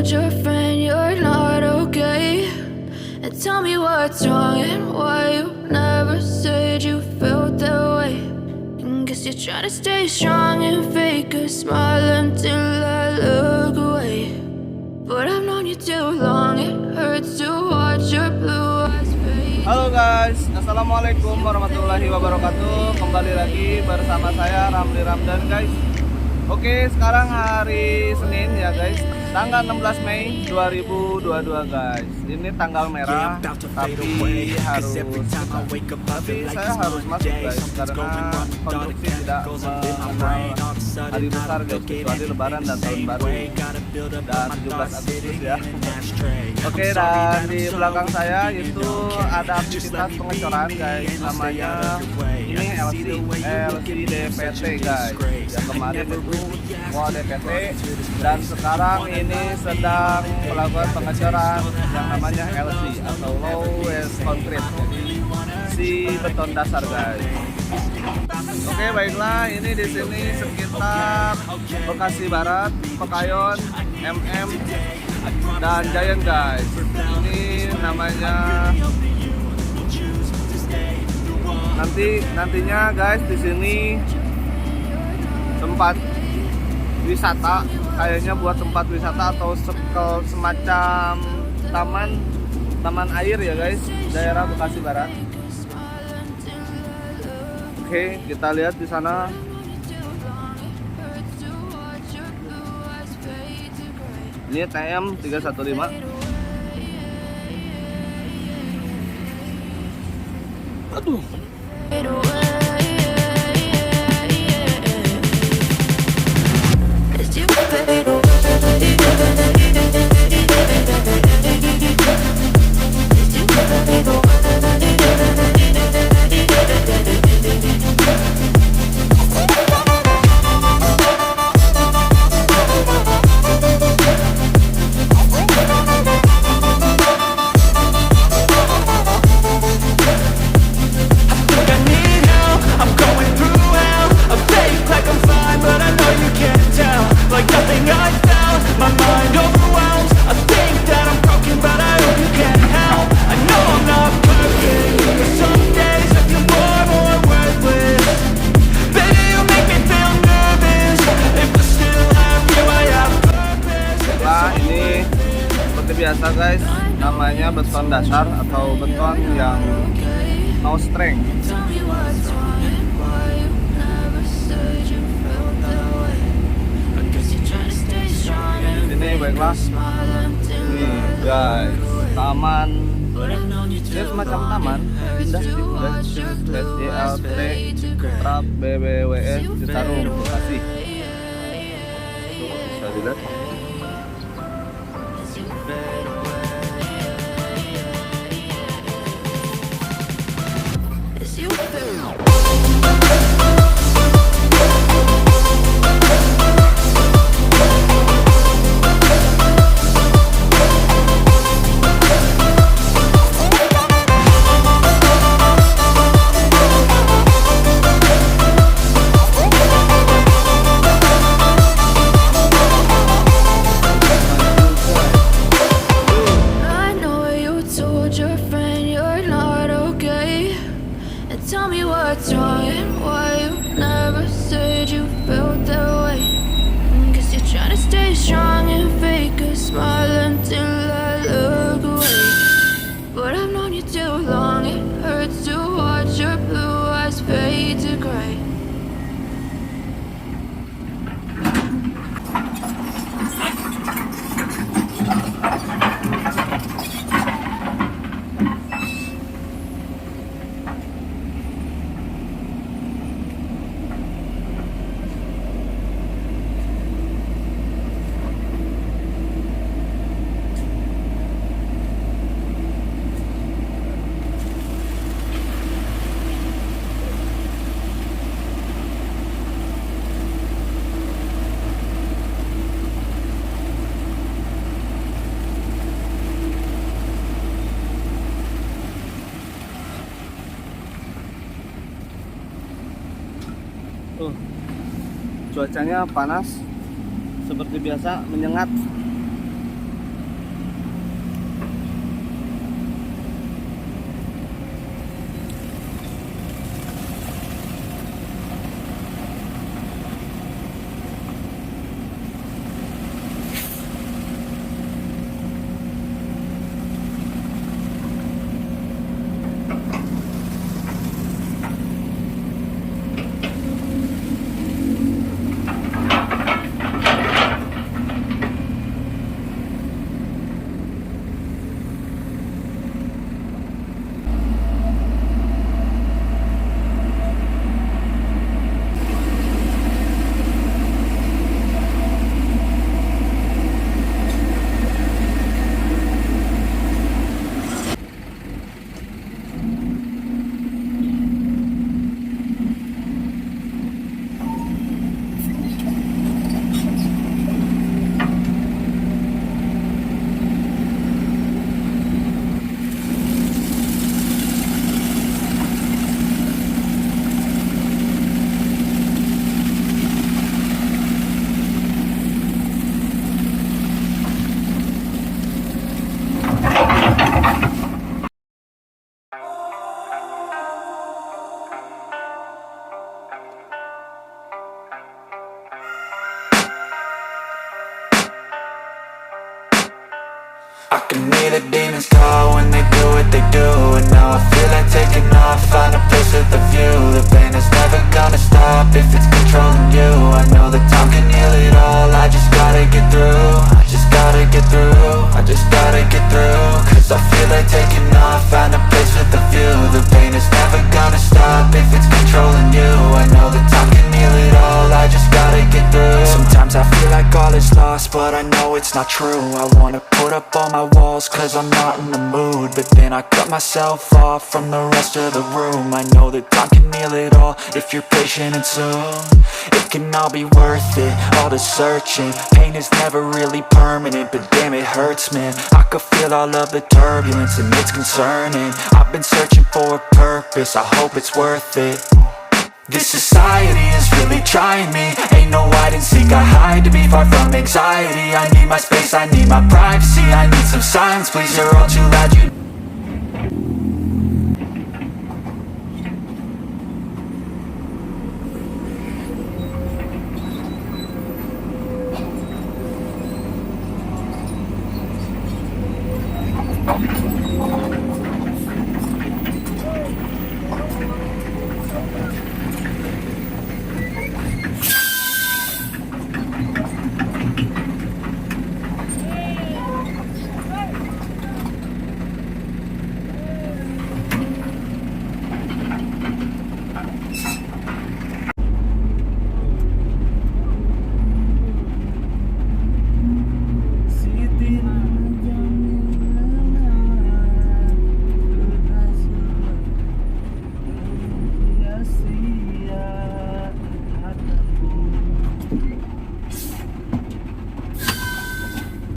told your friend you're not okay? And tell me what's wrong and why you never said you felt that way. And guess you're trying to stay strong and fake a smile until I look away. But I've known you too long, it hurts to watch your blue eyes fade. Halo guys, assalamualaikum warahmatullahi wabarakatuh. Kembali lagi bersama saya Ramli Ramdan guys. Oke, sekarang hari Senin ya guys, tanggal 16 Mei 2022 guys. Ini tanggal merah, tapi saya harus masuk guys, karena konstruksi tidak mengenal hari besar guys, kecuali Lebaran dan Tahun Baru dan 17 Agustus ya. Oke, dan di belakang saya itu ada aktivitas pengecoran guys, namanya ini LCDPT guys. Yang kemarin itu DPT, dan sekarang ini sedang melakukan pengecoran yang namanya LC atau low west concrete, jadi si beton dasar guys. Oke, baiklah, ini di sini sekitar Bekasi Barat, Pekayon, MM dan Giant guys. Ini namanya nantinya guys, di sini tempat wisata, kayaknya buat tempat wisata atau semacam taman air ya guys, daerah Bekasi Barat. Oke, kita lihat di sana. Ini TM 315. Aduh. Biasa guys, namanya beton dasar atau beton yang no strength. Ini baiklah, nih guys, taman, ini semacam taman indah sih guys, SILT Trap BBWE Citarum Bekasi. Tuh, bisa dilihat. Tell me what's wrong and why you never said you felt that way. Guess you're trying to stay strong and fake a smile until I look away. But I've known you too long, it hurts to watch your blue eyes fade to gray. Cuacanya panas seperti biasa, menyengat. I can hear the demons call when they do what they do. And now I feel like taking off, find a place with a view. The pain is never gonna stop if it's controlling you. I know that time can heal it all, I just gotta get through. I just gotta get through, I just gotta get through. Cause I feel like taking off, find a place with a view. The pain is never gonna stop if it's controlling you. I know that time can heal it all, I just gotta get through. Sometimes I feel like all is lost, but I know it's not true. I wanna put up all my walls cause I'm not in the mood, but then I cut myself off from the rest of the room. I know that time can heal it all if you're patient, and soon it can all be worth it, all the searching. Pain is never really permanent, but damn it hurts, man. I could feel all of the turbulence and it's concerning. I've been searching for a purpose, I hope it's worth it. This society is really trying me. Ain't no hide and seek, I hide to be far from anxiety. I need my space, I need my privacy. I need some silence, please, you're all too loud. You